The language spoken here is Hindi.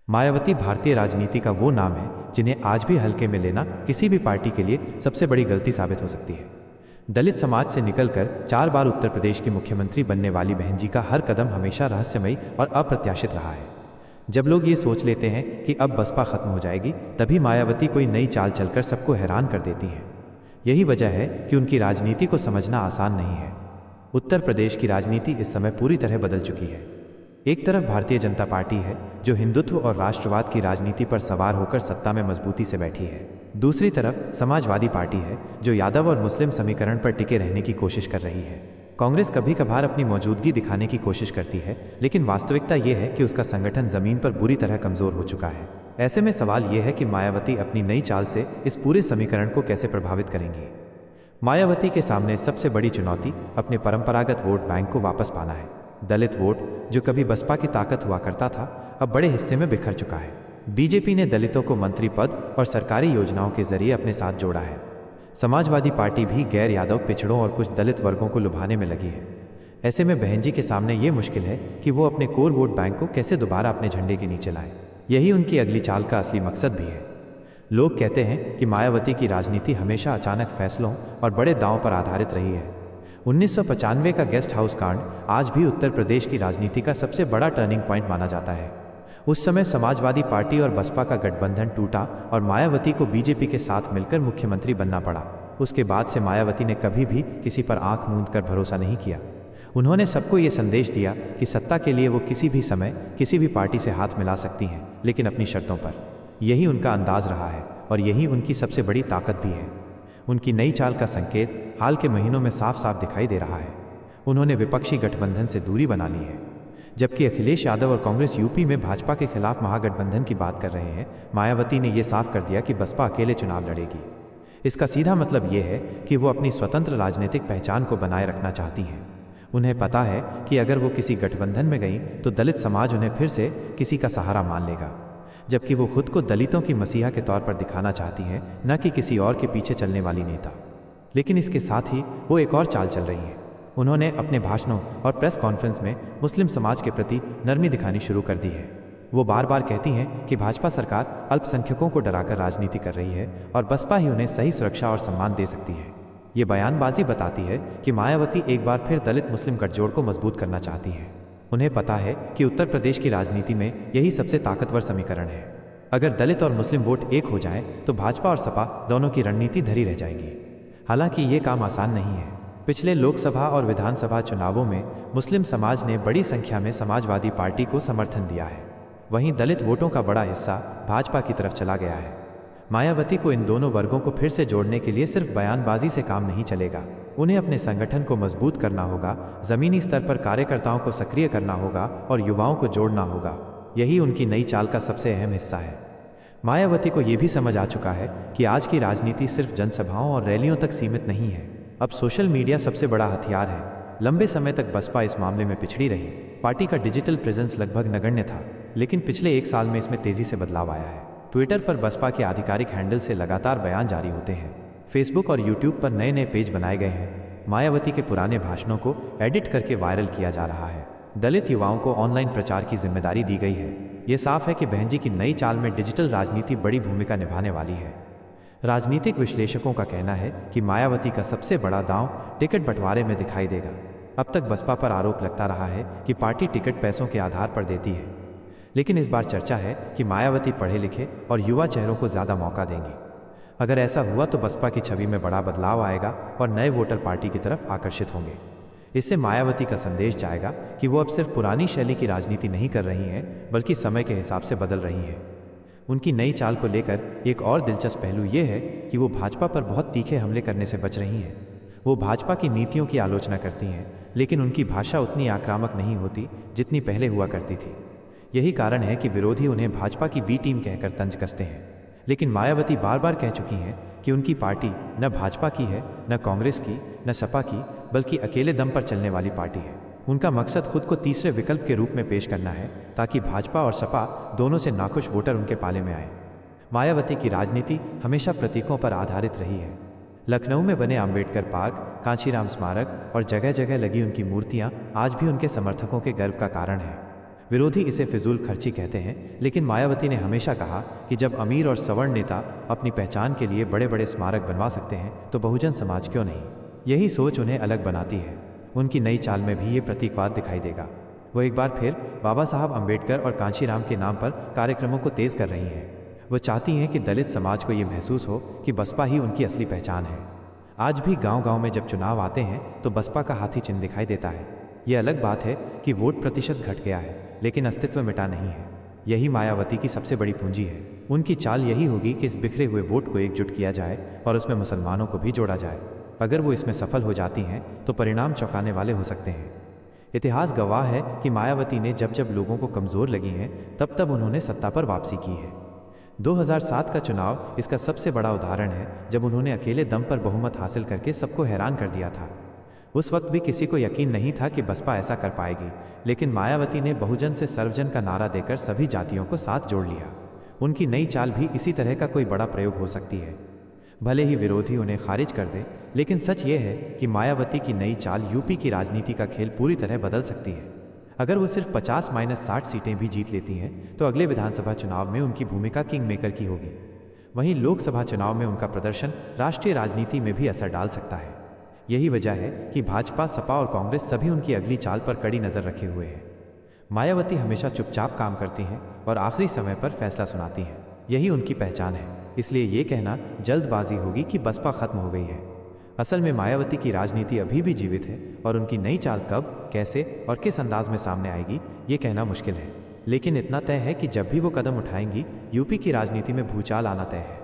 मायावती भारतीय राजनीति का वो नाम है जिन्हें आज भी हल्के में लेना किसी भी पार्टी के लिए सबसे बड़ी गलती साबित हो सकती है। दलित समाज से निकलकर 4 बार उत्तर प्रदेश की मुख्यमंत्री बनने वाली बहन जी का हर कदम हमेशा रहस्यमयी और अप्रत्याशित रहा है। जब लोग ये सोच लेते हैं कि अब बसपा खत्म हो जाएगी, तभी मायावती कोई नई चाल चलकर सबको हैरान कर देती है। यही वजह है कि उनकी राजनीति को समझना आसान नहीं है। उत्तर प्रदेश की राजनीति इस समय पूरी तरह बदल चुकी है। एक तरफ भारतीय जनता पार्टी है जो हिंदुत्व और राष्ट्रवाद की राजनीति पर सवार होकर सत्ता में मजबूती से बैठी है। दूसरी तरफ समाजवादी पार्टी है जो यादव और मुस्लिम समीकरण पर टिके रहने की कोशिश कर रही है। कांग्रेस कभी कभार अपनी मौजूदगी दिखाने की कोशिश करती है, लेकिन वास्तविकता ये है कि उसका संगठन जमीन पर बुरी तरह कमजोर हो चुका है। ऐसे में सवाल ये है कि मायावती अपनी नई चाल से इस पूरे समीकरण को कैसे प्रभावित करेंगी। मायावती के सामने सबसे बड़ी चुनौती अपने परंपरागत वोट बैंक को वापस पाना है। दलित वोट, जो कभी बसपा की ताकत हुआ करता था, अब बड़े हिस्से में बिखर चुका है। बीजेपी ने दलितों को मंत्री पद और सरकारी योजनाओं के जरिए अपने साथ जोड़ा है। समाजवादी पार्टी भी गैर यादव पिछड़ों और कुछ दलित वर्गों को लुभाने में लगी है। ऐसे में बहन जी के सामने ये मुश्किल है कि वो अपने कोर वोट बैंक को कैसे दोबारा अपने झंडे के नीचे लाए। यही उनकी अगली चाल का असली मकसद भी है। लोग कहते हैं कि मायावती की राजनीति हमेशा अचानक फैसलों और बड़े दांवों पर आधारित रही है। 1995 का गेस्ट हाउस कांड आज भी उत्तर प्रदेश की राजनीति का सबसे बड़ा टर्निंग पॉइंट माना जाता है। उस समय समाजवादी पार्टी और बसपा का गठबंधन टूटा और मायावती को बीजेपी के साथ मिलकर मुख्यमंत्री बनना पड़ा। उसके बाद से मायावती ने कभी भी किसी पर आंख मूंद कर भरोसा नहीं किया। उन्होंने सबको ये संदेश दिया कि सत्ता के लिए वो किसी भी समय किसी भी पार्टी से हाथ मिला सकती हैं, लेकिन अपनी शर्तों पर। यही उनका अंदाज रहा है और यही उनकी सबसे बड़ी ताकत भी है। उनकी नई चाल का संकेत हाल के महीनों में साफ साफ दिखाई दे रहा है। उन्होंने विपक्षी गठबंधन से दूरी बना ली है। जबकि अखिलेश यादव और कांग्रेस यूपी में भाजपा के खिलाफ महागठबंधन की बात कर रहे हैं, मायावती ने यह साफ कर दिया कि बसपा अकेले चुनाव लड़ेगी। इसका सीधा मतलब यह है कि वो अपनी स्वतंत्र राजनीतिक पहचान को बनाए रखना चाहती हैं। उन्हें पता है कि अगर वो किसी गठबंधन में गई तो दलित समाज उन्हें फिर से किसी का सहारा मान लेगा, जबकि वो खुद को दलितों की मसीहा के तौर पर दिखाना चाहती हैं, न कि किसी और के पीछे चलने वाली नेता। लेकिन इसके साथ ही वो एक और चाल चल रही है। उन्होंने अपने भाषणों और प्रेस कॉन्फ्रेंस में मुस्लिम समाज के प्रति नरमी दिखानी शुरू कर दी है। वो बार बार कहती हैं कि भाजपा सरकार अल्पसंख्यकों को डराकर राजनीति कर रही है और बसपा ही उन्हें सही सुरक्षा और सम्मान दे सकती है। ये बयानबाजी बताती है कि मायावती एक बार फिर दलित मुस्लिम गठजोड़ को मजबूत करना चाहती हैं। उन्हें पता है कि उत्तर प्रदेश की राजनीति में यही सबसे ताकतवर समीकरण है। अगर दलित और मुस्लिम वोट एक हो जाएं, तो भाजपा और सपा दोनों की रणनीति धरी रह जाएगी। हालांकि ये काम आसान नहीं है। पिछले लोकसभा और विधानसभा चुनावों में मुस्लिम समाज ने बड़ी संख्या में समाजवादी पार्टी को समर्थन दिया है। वहीं दलित वोटों का बड़ा हिस्सा भाजपा की तरफ चला गया है। मायावती को इन दोनों वर्गों को फिर से जोड़ने के लिए सिर्फ बयानबाजी से काम नहीं चलेगा। उन्हें अपने संगठन को मजबूत करना होगा, जमीनी स्तर पर कार्यकर्ताओं को सक्रिय करना होगा और युवाओं को जोड़ना होगा। यही उनकी नई चाल का सबसे अहम हिस्सा है। मायावती को यह भी समझ आ चुका है कि आज की राजनीति सिर्फ जनसभाओं और रैलियों तक सीमित नहीं है। अब सोशल मीडिया सबसे बड़ा हथियार है। लंबे समय तक बसपा इस मामले में पिछड़ी रही। पार्टी का डिजिटल प्रेजेंस लगभग नगण्य था, लेकिन पिछले 1 साल में इसमें तेजी से बदलाव आया है। ट्विटर पर बसपा के आधिकारिक हैंडल से लगातार बयान जारी होते हैं। फेसबुक और यूट्यूब पर नए नए पेज बनाए गए हैं। मायावती के पुराने भाषणों को एडिट करके वायरल किया जा रहा है। दलित युवाओं को ऑनलाइन प्रचार की जिम्मेदारी दी गई है। ये साफ है कि बहन जी की नई चाल में डिजिटल राजनीति बड़ी भूमिका निभाने वाली है। राजनीतिक विश्लेषकों का कहना है कि मायावती का सबसे बड़ा दांव टिकट बंटवारे में दिखाई देगा। अब तक बसपा पर आरोप लगता रहा है कि पार्टी टिकट पैसों के आधार पर देती है, लेकिन इस बार चर्चा है कि मायावती पढ़े लिखे और युवा चेहरों को ज़्यादा मौका देंगी। अगर ऐसा हुआ तो बसपा की छवि में बड़ा बदलाव आएगा और नए वोटर पार्टी की तरफ आकर्षित होंगे। इससे मायावती का संदेश जाएगा कि वो अब सिर्फ पुरानी शैली की राजनीति नहीं कर रही हैं, बल्कि समय के हिसाब से बदल रही हैं। उनकी नई चाल को लेकर एक और दिलचस्प पहलू ये है कि वो भाजपा पर बहुत तीखे हमले करने से बच रही हैं। वो भाजपा की नीतियों की आलोचना करती हैं, लेकिन उनकी भाषा उतनी आक्रामक नहीं होती जितनी पहले हुआ करती थी। यही कारण है कि विरोधी उन्हें भाजपा की बी टीम कहकर तंज कसते हैं। लेकिन मायावती बार बार कह चुकी हैं कि उनकी पार्टी न भाजपा की है, न कांग्रेस की, न सपा की, बल्कि अकेले दम पर चलने वाली पार्टी है। उनका मकसद खुद को तीसरे विकल्प के रूप में पेश करना है, ताकि भाजपा और सपा दोनों से नाखुश वोटर उनके पाले में आए। मायावती की राजनीति हमेशा प्रतीकों पर आधारित रही है। लखनऊ में बने अंबेडकर पार्क, कांशीराम स्मारक और जगह जगह लगी उनकी मूर्तियां आज भी उनके समर्थकों के गर्व का कारण है। विरोधी इसे फिजूल खर्ची कहते हैं, लेकिन मायावती ने हमेशा कहा कि जब अमीर और सवर्ण नेता अपनी पहचान के लिए बड़े बड़े स्मारक बनवा सकते हैं तो बहुजन समाज क्यों नहीं। यही सोच उन्हें अलग बनाती है। उनकी नई चाल में भी ये प्रतीकवाद दिखाई देगा। वो एक बार फिर बाबा साहब अम्बेडकर और कांशीराम के नाम पर कार्यक्रमों को तेज कर रही हैं। वो चाहती हैं कि दलित समाज को ये महसूस हो कि बसपा ही उनकी असली पहचान है। आज भी गांव-गांव में जब चुनाव आते हैं तो बसपा का हाथी चिन्ह दिखाई देता है। ये अलग बात है कि वोट प्रतिशत घट गया है, लेकिन अस्तित्व मिटा नहीं है। यही मायावती की सबसे बड़ी पूंजी है। उनकी चाल यही होगी कि इस बिखरे हुए वोट को एकजुट किया जाए और उसमें मुसलमानों को भी जोड़ा जाए। अगर वो इसमें सफल हो जाती हैं तो परिणाम चौंकाने वाले हो सकते हैं। इतिहास गवाह है कि मायावती ने जब जब लोगों को कमज़ोर लगी हैं तब तब उन्होंने सत्ता पर वापसी की है। 2007 का चुनाव इसका सबसे बड़ा उदाहरण है, जब उन्होंने अकेले दम पर बहुमत हासिल करके सबको हैरान कर दिया था। उस वक्त भी किसी को यकीन नहीं था कि बसपा ऐसा कर पाएगी, लेकिन मायावती ने बहुजन से सर्वजन का नारा देकर सभी जातियों को साथ जोड़ लिया। उनकी नई चाल भी इसी तरह का कोई बड़ा प्रयोग हो सकती है। भले ही विरोधी उन्हें खारिज कर दे, लेकिन सच ये है कि मायावती की नई चाल यूपी की राजनीति का खेल पूरी तरह बदल सकती है। अगर वो सिर्फ 50-60 सीटें भी जीत लेती हैं तो अगले विधानसभा चुनाव में उनकी भूमिका किंग मेकर की होगी। वहीं लोकसभा चुनाव में उनका प्रदर्शन राष्ट्रीय राजनीति में भी असर डाल सकता है। यही वजह है कि भाजपा, सपा और कांग्रेस सभी उनकी अगली चाल पर कड़ी नज़र रखे हुए हैं। मायावती हमेशा चुपचाप काम करती हैं और आखिरी समय पर फैसला सुनाती हैं। यही उनकी पहचान है। इसलिए ये कहना जल्दबाजी होगी कि बसपा खत्म हो गई है। असल में मायावती की राजनीति अभी भी जीवित है और उनकी नई चाल कब, कैसे और किस अंदाज में सामने आएगी ये कहना मुश्किल है। लेकिन इतना तय है कि जब भी वो कदम उठाएंगी, यूपी की राजनीति में भूचाल आना तय है।